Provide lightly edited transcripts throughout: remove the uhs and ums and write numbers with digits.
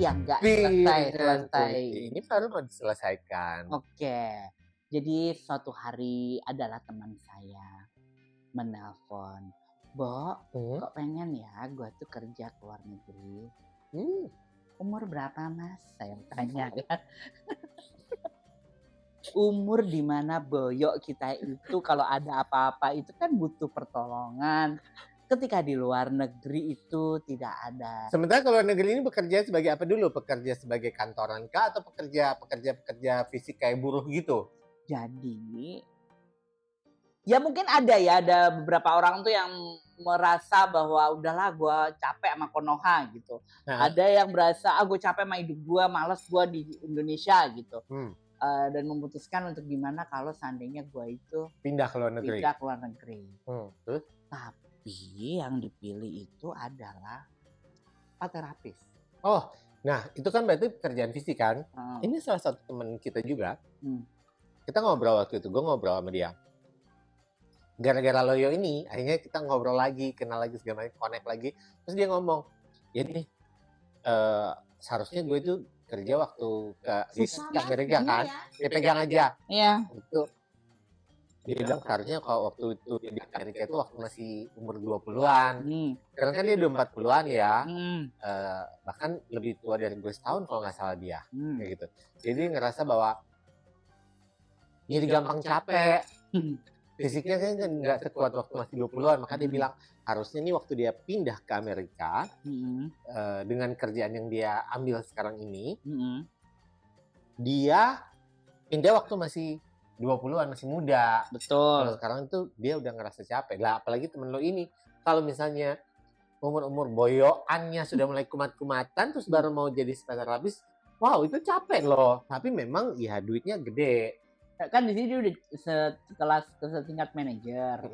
Iya, nggak Piringan selesai. putih. Ini baru mau diselesaikan. Oke. Jadi suatu hari adalah teman saya menelpon, "Bo, kok pengen ya gue tuh kerja ke luar negeri?" "Umur berapa, Mas?" Saya tanya kan. Umur di mana boyok kita itu kalau ada apa-apa itu kan butuh pertolongan. Ketika di luar negeri itu tidak ada. Sementara kalau negeri ini bekerja sebagai apa dulu? Bekerja sebagai kantoran kah atau pekerja fisik kayak buruh gitu? Jadi, ya mungkin ada ya, ada beberapa orang tuh yang merasa bahwa udahlah gue capek sama Konoha gitu. Nah, Ada yang berasa, gue capek sama hidup gue, males gue di Indonesia gitu. Dan memutuskan untuk gimana kalau seandainya gue itu pindah ke luar negeri. pindah ke luar negeri. Terus? Tapi yang dipilih itu adalah terapis. Oh, nah itu kan berarti pekerjaan fisik kan? Ini salah satu teman kita juga. Kita ngobrol waktu itu, gue ngobrol sama dia. Gara-gara loyo ini, akhirnya kita ngobrol lagi, kenal lagi segala macam, connect lagi. Terus dia ngomong, ya nih, seharusnya gue itu kerja waktu ke Amerika kan, dia pegang aja. Iya. Itu dia bilang seharusnya kalau waktu itu dia di Amerika itu waktu masih umur 20-an. Sekarang kan dia udah 40-an ya. Bahkan lebih tua dari gue setahun kalau nggak salah dia. Kayak gitu. Jadi ngerasa bahwa jadi gampang capek. Fisiknya kan nggak sekuat waktu masih 20-an. Maka dia bilang harusnya nih waktu dia pindah ke Amerika dengan kerjaan yang dia ambil sekarang ini, dia pindah waktu masih 20-an, masih muda. Betul. Kalau sekarang itu dia udah ngerasa capek. Lah apalagi temen lo ini, kalau misalnya umur-umur boyoannya sudah mulai kumat-kumatan, terus baru mau jadi terapis, wow itu capek loh. Tapi memang ya duitnya gede. Kan di sini dia udah setelah setingkat manajer.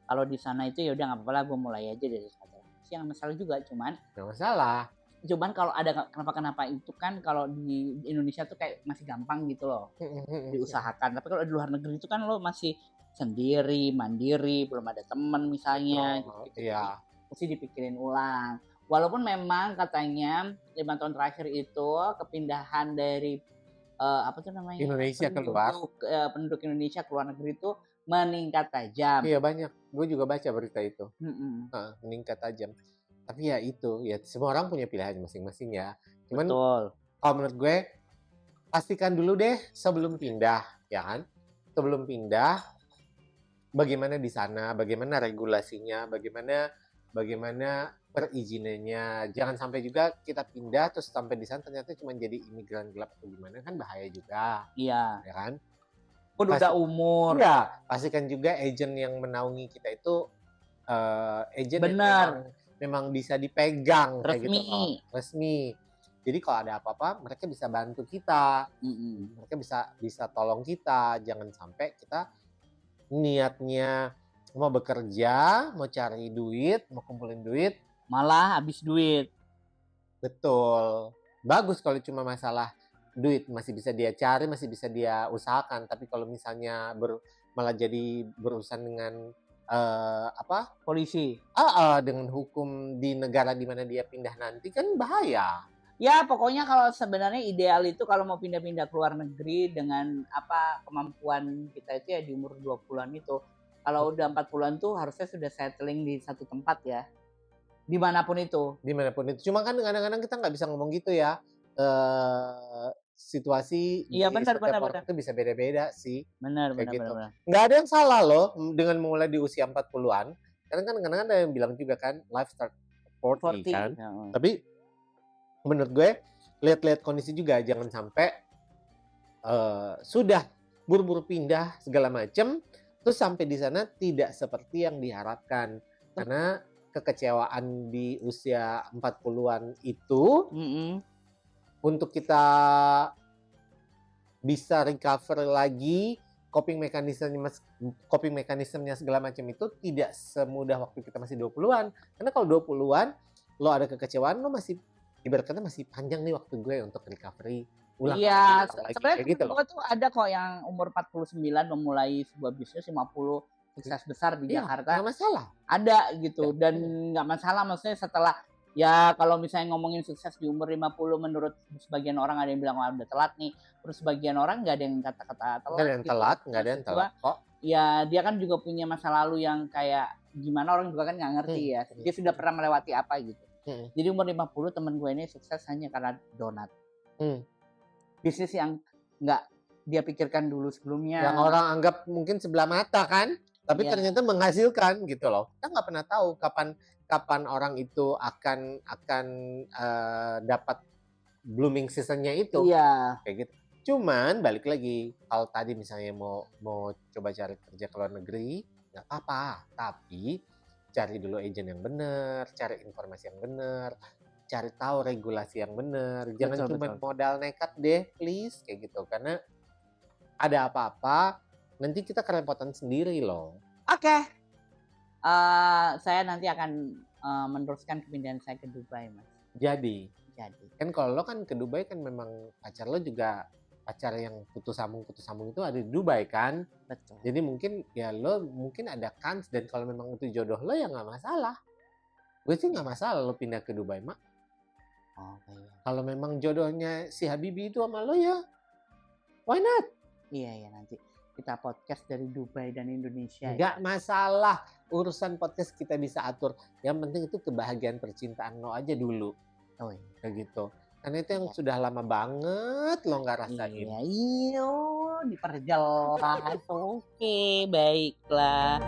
Kalau di sana itu ya udah nggak apa-apa lah, gue mulai aja dari terapis. Yang masalah juga nggak masalah. Cuman kalau ada kenapa-kenapa itu kan kalau di Indonesia tuh kayak masih gampang gitu loh, diusahakan. Tapi kalau di luar negeri itu kan lo masih sendiri, mandiri, belum ada temen misalnya. Gitu. Iya. Mesti dipikirin ulang. Walaupun memang katanya 5 tahun terakhir itu kepindahan dari apa tuh namanya? Indonesia keluar. Penduduk Indonesia ke luar negeri itu meningkat tajam. Iya banyak. Gue juga baca berita itu. Meningkat tajam. Tapi ya itu, ya semua orang punya pilihan masing-masing ya. Cuman kalau menurut gue, pastikan dulu deh sebelum pindah, ya kan? Sebelum pindah, bagaimana di sana, bagaimana regulasinya, bagaimana perizinannya. Jangan sampai juga kita pindah terus sampai di sana ternyata cuma jadi imigran gelap atau gimana, kan bahaya juga. Iya. Ya kan? Udah umur. Iya, pastikan juga agent yang menaungi kita itu agent yang memang bisa dipegang kayak gitu loh, resmi. Jadi kalau ada apa-apa mereka bisa bantu kita, mereka bisa tolong kita. Jangan sampai kita niatnya mau bekerja, mau cari duit, mau kumpulin duit, malah habis duit. Betul. Bagus kalau cuma masalah duit, masih bisa dia cari, masih bisa dia usahakan. Tapi kalau misalnya malah jadi berurusan dengan polisi, dengan hukum di negara di mana dia pindah nanti, kan bahaya. Ya pokoknya kalau sebenarnya ideal itu kalau mau pindah-pindah ke luar negeri dengan kemampuan kita itu ya di umur 20-an itu. Kalau udah 40-an tuh harusnya sudah settling di satu tempat ya. Dimanapun itu. Cuma kan kadang-kadang kita nggak bisa ngomong gitu ya. Situasi benar. itu bisa beda-beda sih. Benar. Nggak ada yang salah loh dengan memulai di usia 40-an. Karena kan kadang-kadang ada yang bilang juga kan life start 40 kan. Tapi menurut gue lihat-lihat kondisi juga, jangan sampai sudah buru-buru pindah segala macam terus sampai di sana tidak seperti yang diharapkan. Karena kekecewaan di usia 40-an itu untuk kita bisa recover lagi, coping mekanismenya segala macam itu tidak semudah waktu kita masih 20-an. Karena kalau 20-an lo ada kekecewaan, lo masih ibaratnya masih panjang nih waktu gue untuk recovery ulang. Iya, sebenarnya gitu gue tuh ada kok yang umur 49 memulai sebuah bisnis, 50 sukses besar di Jakarta. Nggak masalah. Ada gitu, dan nggak masalah maksudnya setelah Ya kalau misalnya ngomongin sukses di umur 50 menurut sebagian orang ada yang bilang wah udah telat nih. Terus sebagian orang nggak ada yang kata-kata telat. Nggak ada yang telat, nggak ada yang telat kok. Ya dia kan juga punya masa lalu yang kayak gimana orang juga kan nggak ngerti ya. Dia sudah pernah melewati apa gitu. Jadi umur 50 temen gue ini sukses hanya karena donat. Bisnis yang nggak dia pikirkan dulu sebelumnya. Yang orang anggap mungkin sebelah mata kan. Tapi ternyata menghasilkan gitu loh. Kita nggak pernah tahu kapan orang itu akan dapat blooming seasonnya itu. Iya. Kayak gitu. Cuman balik lagi, kalau tadi misalnya mau coba cari kerja ke luar negeri, nggak apa-apa. Tapi cari dulu agent yang benar, cari informasi yang benar, cari tahu regulasi yang benar. Jangan cuma modal nekat deh, please kayak gitu. Karena ada apa-apa, nanti kita kerepotan sendiri loh. Oke. Saya nanti akan meneruskan kepindahan saya ke Dubai, Mas. Jadi. Kan kalau lo kan ke Dubai kan memang pacar lo juga pacar yang putus sambung itu ada di Dubai kan. Betul. Jadi mungkin ya lo mungkin ada kans dan kalau memang itu jodoh lo ya nggak masalah. Gue sih nggak masalah lo pindah ke Dubai, Mak. Kalau memang jodohnya si Habibie itu sama lo ya, why not? Iya nanti kita podcast dari Dubai dan Indonesia. Nggak masalah, urusan podcast kita bisa atur. Yang penting itu kebahagiaan percintaan lo aja dulu. Kayak gitu. Karena itu yang sudah lama banget lo nggak rasain. Iya, diperjelas. Oke, baiklah.